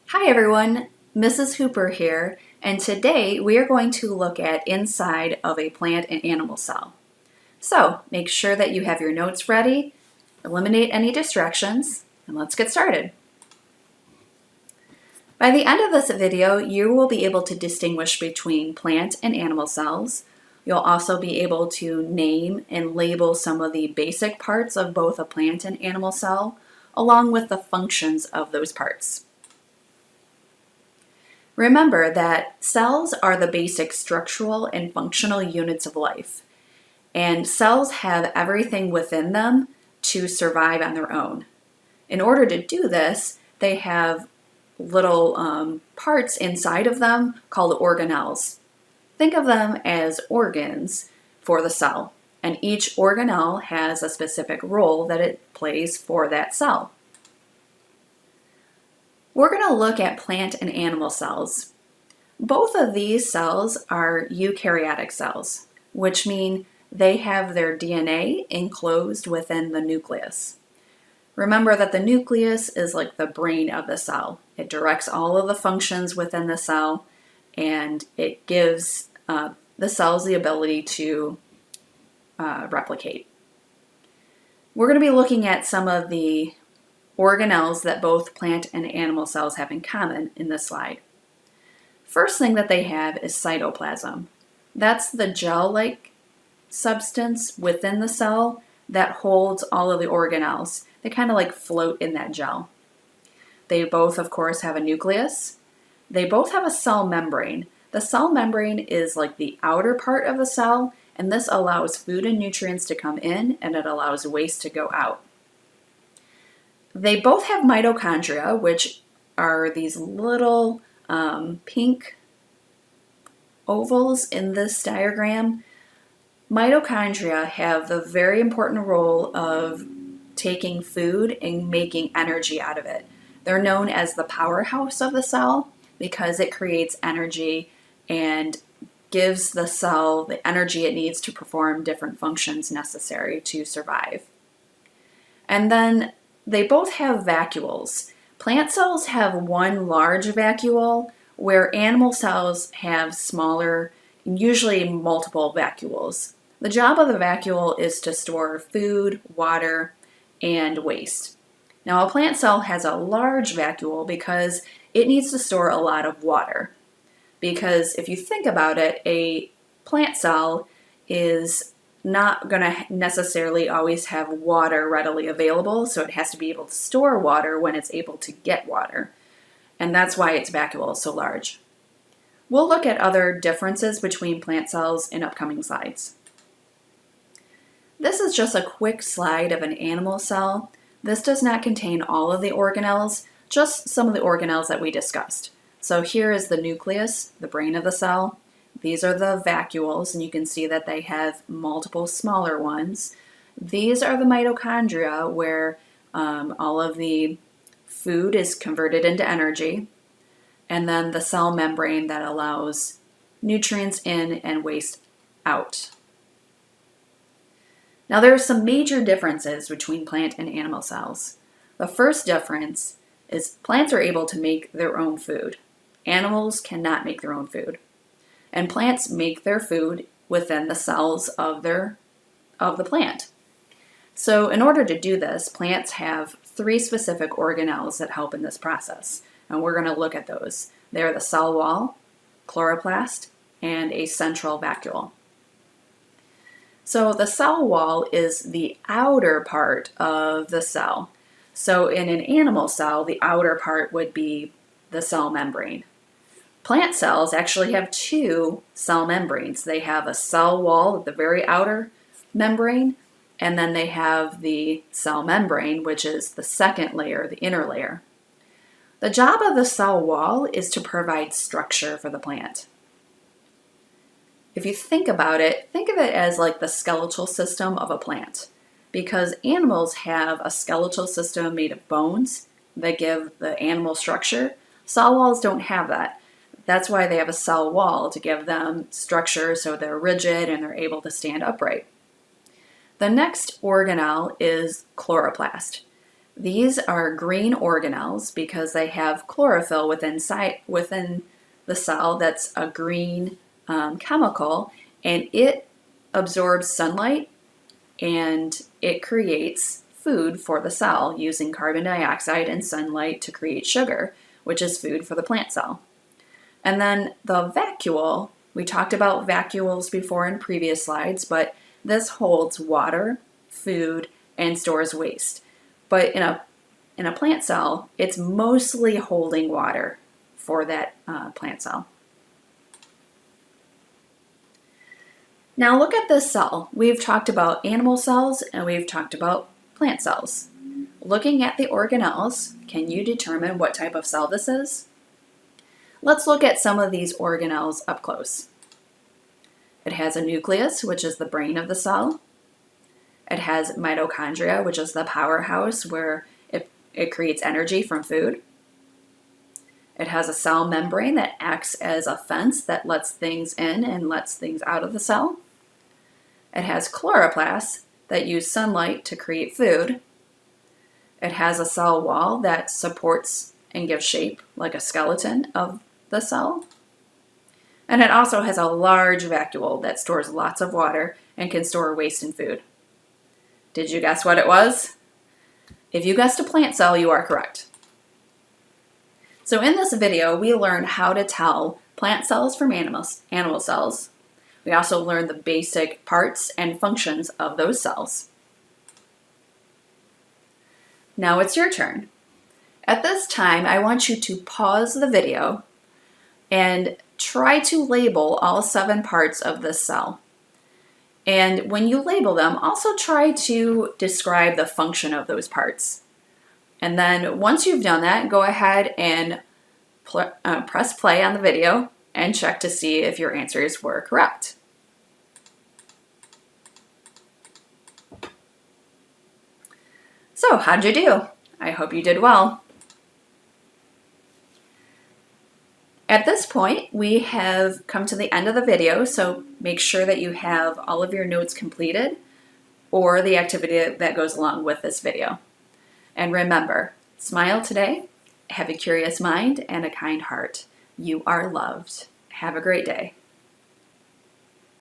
Hi everyone, Mrs. Hooper here, and today we are going to look at inside of a plant and animal cell. So make sure that you have your notes ready, eliminate any distractions, and let's get started. By the end of this video, you will be able to distinguish between plant and animal cells. You'll also be able to name and label some of the basic parts of both a plant and animal cell, along with the functions of those parts. Remember that cells are the basic structural and functional units of life, and cells have everything within them to survive on their own. In order to do this, they have little parts inside of them called organelles. Think of them as organs for the cell, and each organelle has a specific role that it plays for that cell. We're going to look at plant and animal cells. Both of these cells are eukaryotic cells, which mean they have their DNA enclosed within the nucleus. Remember that the nucleus is like the brain of the cell. It directs all of the functions within the cell, and it gives the cells the ability to replicate. We're going to be looking at some of the organelles that both plant and animal cells have in common in this slide. First thing that they have is cytoplasm. That's the gel-like substance within the cell that holds all of the organelles. They kind of like float in that gel. They both, of course, have a nucleus. They both have a cell membrane. The cell membrane is like the outer part of the cell, and this allows food and nutrients to come in, and it allows waste to go out. They both have mitochondria, which are these little pink ovals in this diagram. Mitochondria have the very important role of taking food and making energy out of it. They're known as the powerhouse of the cell because it creates energy and gives the cell the energy it needs to perform different functions necessary to survive. And then they both have vacuoles. Plant cells have one large vacuole, where animal cells have smaller, usually multiple vacuoles. The job of the vacuole is to store food, water, and waste. Now, a plant cell has a large vacuole because it needs to store a lot of water. Because if you think about it, a plant cell is not going to necessarily always have water readily available, so it has to be able to store water when it's able to get water. And that's why its vacuole is so large. We'll look at other differences between plant cells in upcoming slides. This is just a quick slide of an animal cell. This does not contain all of the organelles, just some of the organelles that we discussed. So here is the nucleus, the brain of the cell. These are the vacuoles, and you can see that they have multiple smaller ones. These are the mitochondria, where all of the food is converted into energy, and then the cell membrane that allows nutrients in and waste out. Now, there are some major differences between plant and animal cells. The first difference is plants are able to make their own food. Animals cannot make their own food. And plants make their food within the cells of the plant. So in order to do this, plants have three specific organelles that help in this process. And we're going to look at those. They are the cell wall, chloroplast, and a central vacuole. So the cell wall is the outer part of the cell. So in an animal cell, the outer part would be the cell membrane. Plant cells actually have two cell membranes. They have a cell wall at the very outer membrane, and then they have the cell membrane, which is the second layer, the inner layer. The job of the cell wall is to provide structure for the plant. If you think about it, think of it as like the skeletal system of a plant, because animals have a skeletal system made of bones that give the animal structure. Cell walls don't have that. That's why they have a cell wall, to give them structure so they're rigid and they're able to stand upright. The next organelle is chloroplast. These are green organelles because they have chlorophyll within the cell. That's a green chemical, and it absorbs sunlight and it creates food for the cell using carbon dioxide and sunlight to create sugar, which is food for the plant cell. And then the vacuole, we talked about vacuoles before in previous slides, but this holds water, food, and stores waste. But in a plant cell, it's mostly holding water for that plant cell. Now look at this cell. We've talked about animal cells and we've talked about plant cells. Looking at the organelles, can you determine what type of cell this is? Let's look at some of these organelles up close. It has a nucleus, which is the brain of the cell. It has mitochondria, which is the powerhouse where it creates energy from food. It has a cell membrane that acts as a fence that lets things in and lets things out of the cell. It has chloroplasts that use sunlight to create food. It has a cell wall that supports and gives shape, like a skeleton of the cell. And it also has a large vacuole that stores lots of water and can store waste and food. Did you guess what it was? If you guessed a plant cell, you are correct. So in this video, we learned how to tell plant cells from animal cells. We also learned the basic parts and functions of those cells. Now it's your turn. At this time, I want you to pause the video and try to label all 7 parts of this cell. And when you label them, also try to describe the function of those parts. And then once you've done that, go ahead and press play on the video and check to see if your answers were correct. So, how'd you do? I hope you did well. At this point, we have come to the end of the video, so make sure that you have all of your notes completed or the activity that goes along with this video. And remember, smile today, have a curious mind, and a kind heart. You are loved. Have a great day.